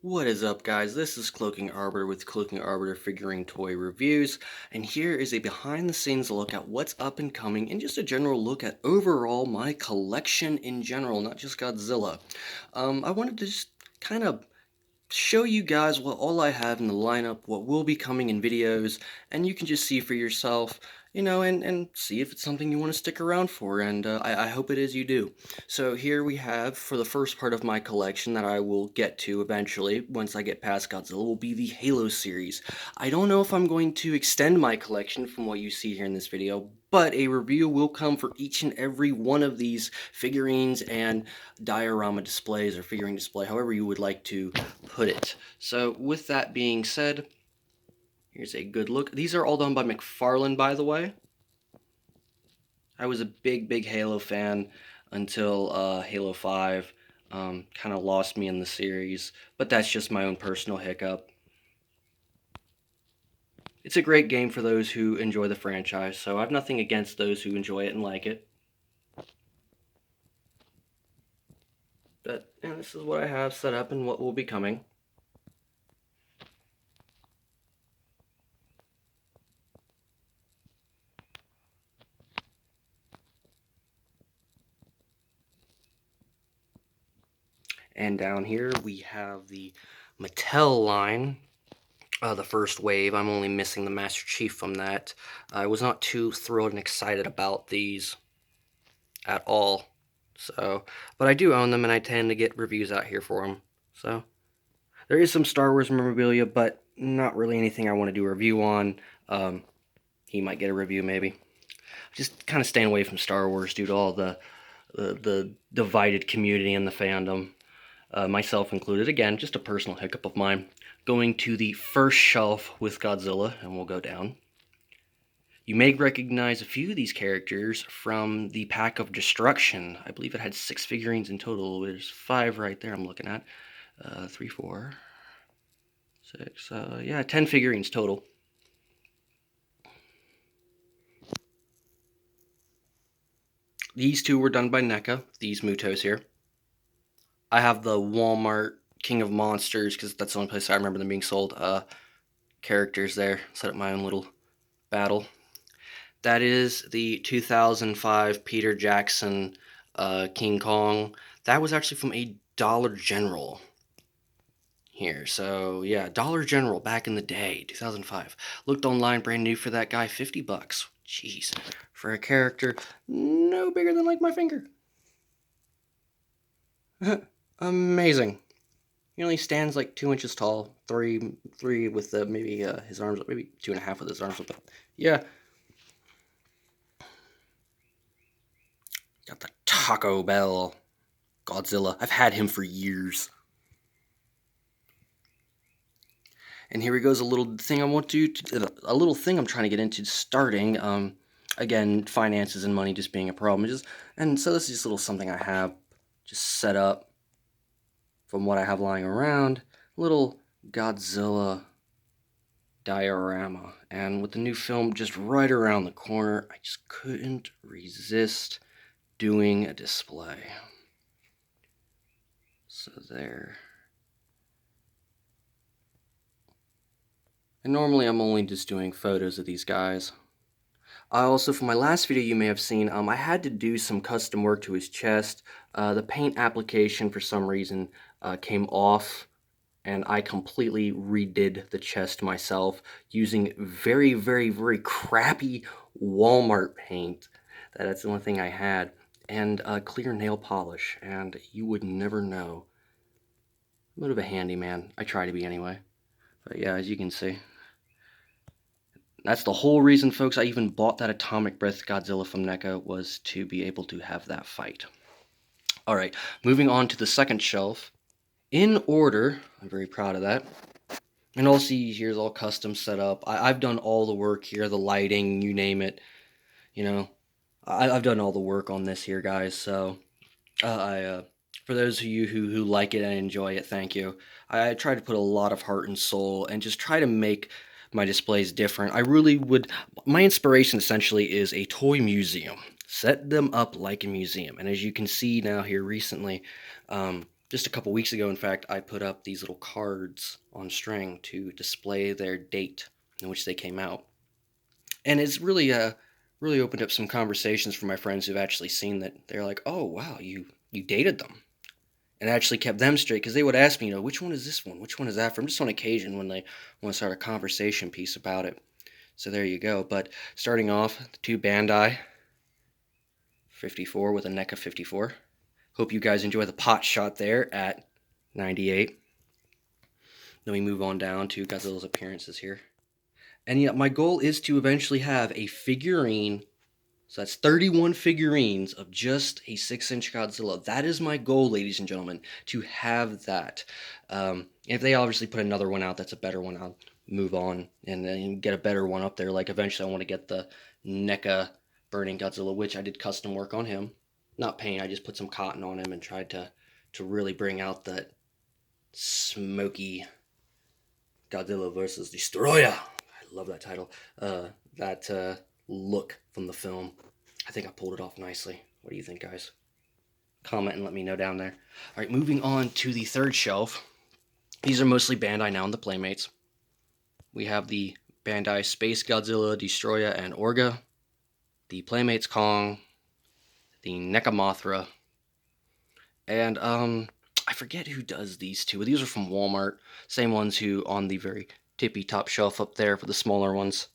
What is up, guys? This is Cloaking Arbiter with Cloaking Arbiter Figurine Toy Reviews, and here is a behind-the-scenes look at what's up and coming, and just a general look at overall my collection in general, not just Godzilla. I wanted to just kind of show you guys what all I have in the lineup, what will be coming in videos, and you can just see for yourself, and see if it's something you want to stick around for, and I hope it is you do. So here we have, for the first part of my collection that I will get to eventually, once I get past Godzilla, will be the Halo series. I don't know if I'm going to extend my collection from what you see here in this video, but a review will come for each and every one of these figurines and diorama displays or figurine display, however you would like to put it. So with that being said, here's a good look. These are all done by McFarlane, by the way. I was a big Halo fan until Halo 5 kind of lost me in the series, but that's just my own personal hiccup. It's a great game for those who enjoy the franchise, so I have nothing against those who enjoy it and like it. But and this is what I have set up and what will be coming. And down here we have the Mattel line, the first wave. I'm only missing the Master Chief from that. I was not too thrilled and excited about these at all. So, but I do own them, and I tend to get reviews out here for them. So, there is some Star Wars memorabilia, but not really anything I want to do a review on. He might get a review, maybe. Just kind of staying away from Star Wars due to all the divided community in the fandom. Myself included. Again, just a personal hiccup of mine. Going to the first shelf with Godzilla, and we'll go down. You may recognize a few of these characters from the Pack of Destruction. I believe it had 6 figurines in total. There's 5 right there I'm looking at. 3, 4, 6, yeah, 10 figurines total. These two were done by NECA, these Mutos here. I have the Walmart King of Monsters, because that's the only place I remember them being sold, characters there. Set up my own little battle. That is the 2005 Peter Jackson King Kong. That was actually from a Dollar General here. So yeah, Dollar General back in the day, 2005. Looked online, brand new for that guy, $50. Jeez, for a character no bigger than like my finger. Amazing. He only stands like 2 inches tall, three with maybe his arms, maybe 2.5 with his arms up. Yeah. Got the Taco Bell Godzilla. I've had him for years. And here he goes, a little thing I'm trying to get into starting. Again, finances and money just being a problem. And so this is just a little something I have just set up from what I have lying around. Little Godzilla diorama. And with the new film just right around the corner, I just couldn't resist doing a display. So there. And normally I'm only just doing photos of these guys. I also, for my last video you may have seen, I had to do some custom work to his chest. The paint application for some reason came off, and I completely redid the chest myself using very crappy Walmart paint. That's the only thing I had. And clear nail polish, and you would never know. I'm a bit of a handyman. I try to be anyway. But yeah, as you can see. That's the whole reason, folks, I even bought that Atomic Breath Godzilla from NECA, was to be able to have that fight. Alright, moving on to the second shelf. In order, I'm very proud of that. And all see here's all custom set up. I've done all the work here, the lighting, you name it. You know, I've done all the work on this here, guys. So, for those of you who like it and enjoy it, thank you. I try to put a lot of heart and soul and just try to make my displays different. I really would, my inspiration essentially is a toy museum. Set them up like a museum. And as you can see now here recently, Just a couple weeks ago, in fact, I put up these little cards on string to display their date in which they came out. And it's really opened up some conversations for my friends who've actually seen that. They're like, oh, wow, you dated them. And it actually kept them straight, because they would ask me, which one is this one? Which one is that from? Just on occasion when they want to start a conversation piece about it. So there you go. But starting off, the two Bandai 54 with a NECA 54. Hope you guys enjoy the pot shot there at 98. Then we move on down to Godzilla's appearances here. And yeah, my goal is to eventually have a figurine. So that's 31 figurines of just a 6-inch Godzilla. That is my goal, ladies and gentlemen, to have that. If they obviously put another one out that's a better one, I'll move on and then get a better one up there. Like eventually I want to get the NECA Burning Godzilla, which I did custom work on him. Not paint, I just put some cotton on him and tried to really bring out that smoky Godzilla versus Destroyer. I love that title. That look from the film. I think I pulled it off nicely. What do you think, guys? Comment and let me know down there. All right, moving on to the third shelf. These are mostly Bandai now in the Playmates. We have the Bandai Space Godzilla, Destroyer, and Orga. The Playmates Kong. The NECA Mothra. And I forget who does these two. These are from Walmart. Same ones who on the very tippy top shelf up there for the smaller ones.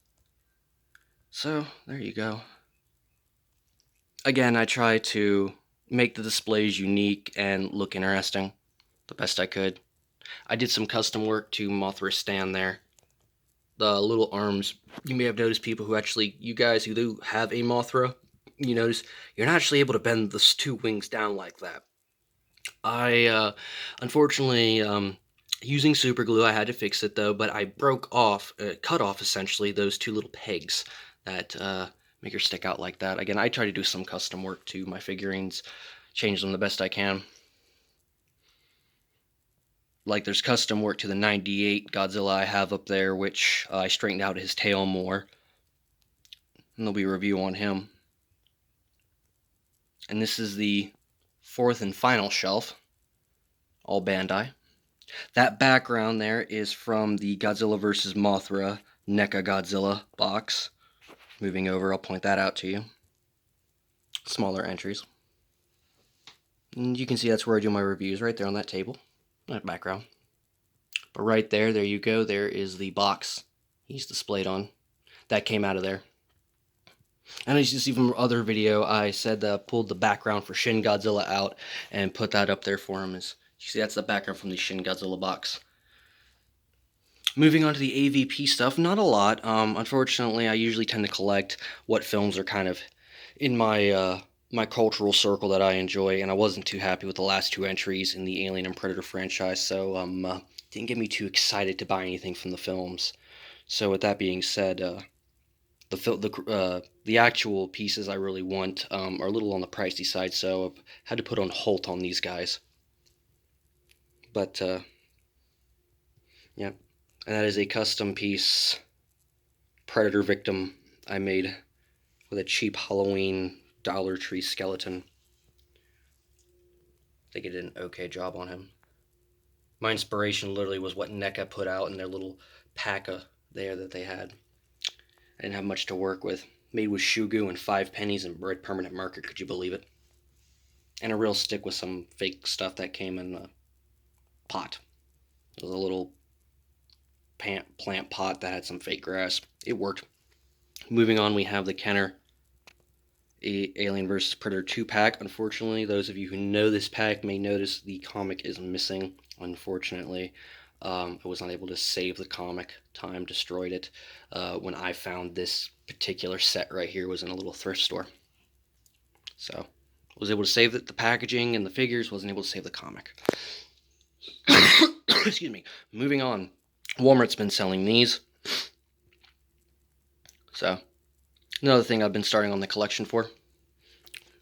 So, there you go. Again, I try to make the displays unique and look interesting the best I could. I did some custom work to Mothra stand there. The little arms, you may have noticed people who actually, you guys who do have a Mothra, you notice you're not actually able to bend the two wings down like that. I, unfortunately, using super glue, I had to fix it though, but I cut off essentially those two little pegs that make her stick out like that. Again, I try to do some custom work to my figurines, change them the best I can. Like there's custom work to the 98 Godzilla I have up there, which I straightened out his tail more. And there'll be a review on him. And this is the fourth and final shelf, all Bandai. That background there is from the Godzilla vs. Mothra NECA Godzilla box. Moving over, I'll point that out to you. Smaller entries. And you can see that's where I do my reviews, right there on that table. That background. But right there you go. There is the box he's displayed on. That came out of there. And as you see from other video, I said pulled the background for Shin Godzilla out and put that up there for him. As you see, that's the background from the Shin Godzilla box. Moving on to the AVP stuff, not a lot. Unfortunately, I usually tend to collect what films are kind of in my my cultural circle that I enjoy, and I wasn't too happy with the last two entries in the Alien and Predator franchise, so didn't get me too excited to buy anything from the films. So with that being said, the actual pieces I really want are a little on the pricey side, so I've had to put on hold on these guys. But yeah, and that is a custom piece Predator victim I made with a cheap Halloween Dollar Tree skeleton. I think I did an okay job on him. My inspiration literally was what NECA put out in their little pack there that they had. I didn't have much to work with. Made with shoe goo and 5 pennies and red permanent marker, could you believe it? And a real stick with some fake stuff that came in a pot. It was a little plant pot that had some fake grass. It worked. Moving on, we have the Kenner Alien vs. Predator 2 pack. Unfortunately, those of you who know this pack may notice the comic is missing, unfortunately. I was not able to save the comic. Time destroyed it. When I found this particular set right here was in a little thrift store. So, I was able to save the packaging and the figures, wasn't able to save the comic. Excuse me. Moving on. Walmart's been selling these. So, another thing I've been starting on the collection for.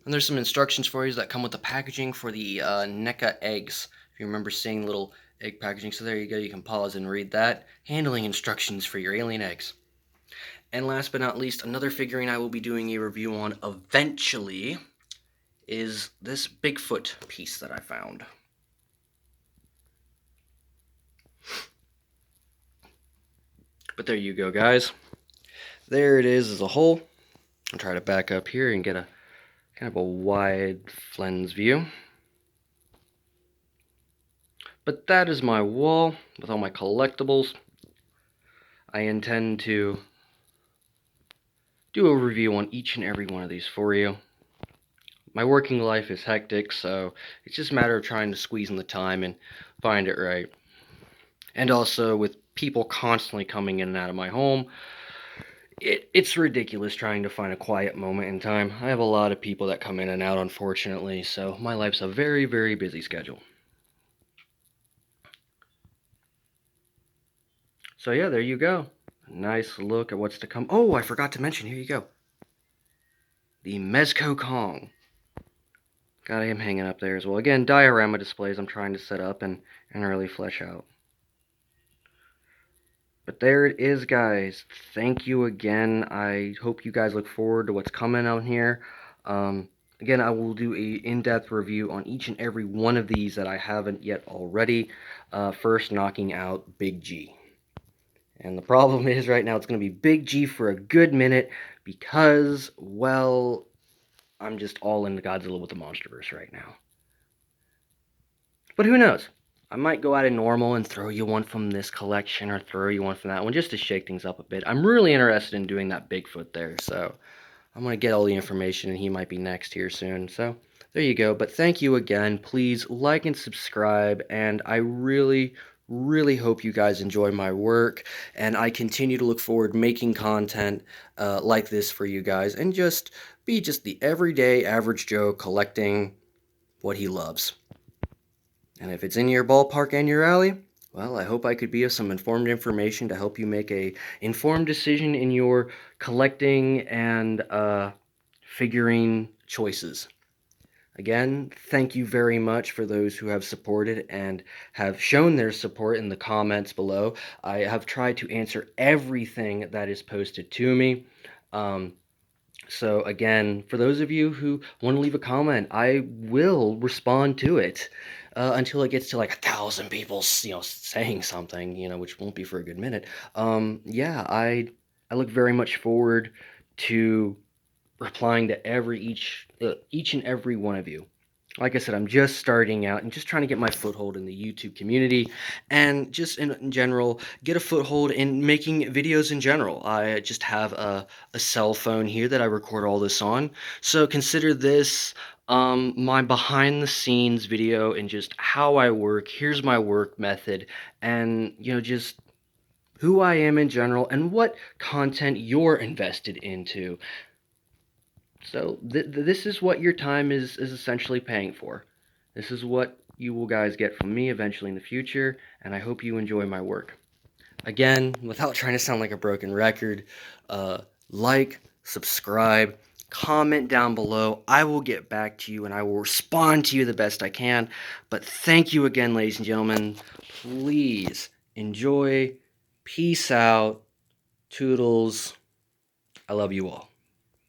And there's some instructions for you that come with the packaging for the NECA eggs. If you remember seeing little egg packaging, so there you go, you can pause and read that. Handling instructions for your alien eggs. And last but not least, another figurine I will be doing a review on eventually is this Bigfoot piece that I found. But there you go, guys. There it is as a whole. I'll try to back up here and get a kind of a wide lens view. But that is my wall with all my collectibles. I intend to do a review on each and every one of these for you. My working life is hectic, so it's just a matter of trying to squeeze in the time and find it right. And also, with people constantly coming in and out of my home, it's ridiculous trying to find a quiet moment in time. I have a lot of people that come in and out, unfortunately, so my life's a very, very busy schedule. So yeah, there you go. A nice look at what's to come. Oh, I forgot to mention, here you go. The Mezco Kong. Got him hanging up there as well. Again, diorama displays I'm trying to set up and really flesh out. But there it is, guys. Thank you again. I hope you guys look forward to what's coming out here. Again, I will do a in-depth review on each and every one of these that I haven't yet already. First, knocking out Big G. And the problem is right now it's going to be Big G for a good minute because, well, I'm just all into Godzilla with the Monsterverse right now. But who knows? I might go out of normal and throw you one from this collection or throw you one from that one just to shake things up a bit. I'm really interested in doing that Bigfoot there, so I'm going to get all the information and he might be next here soon. So there you go. But thank you again. Please like and subscribe, and I really hope you guys enjoy my work, and I continue to look forward to making content like this for you guys and just be just the everyday average Joe collecting what he loves. And if it's in your ballpark and your alley, well, I hope I could be of some informed information to help you make a informed decision in your collecting and figuring choices. Again, thank you very much for those who have supported and have shown their support in the comments below. I have tried to answer everything that is posted to me. So again, for those of you who want to leave a comment, I will respond to it until it gets to like 1,000 people, saying something, which won't be for a good minute. Yeah, I look very much forward to replying to each and every one of you. Like I said, I'm just starting out and just trying to get my foothold in the YouTube community and just in general, get a foothold in making videos in general. I just have a cell phone here that I record all this on. So consider this my behind the scenes video and just how I work. Here's my work method and, just who I am in general and what content you're invested into. So this is what your time is essentially paying for. This is what you will guys get from me eventually in the future, and I hope you enjoy my work. Again, without trying to sound like a broken record, like, subscribe, comment down below. I will get back to you, and I will respond to you the best I can. But thank you again, ladies and gentlemen. Please enjoy. Peace out. Toodles. I love you all.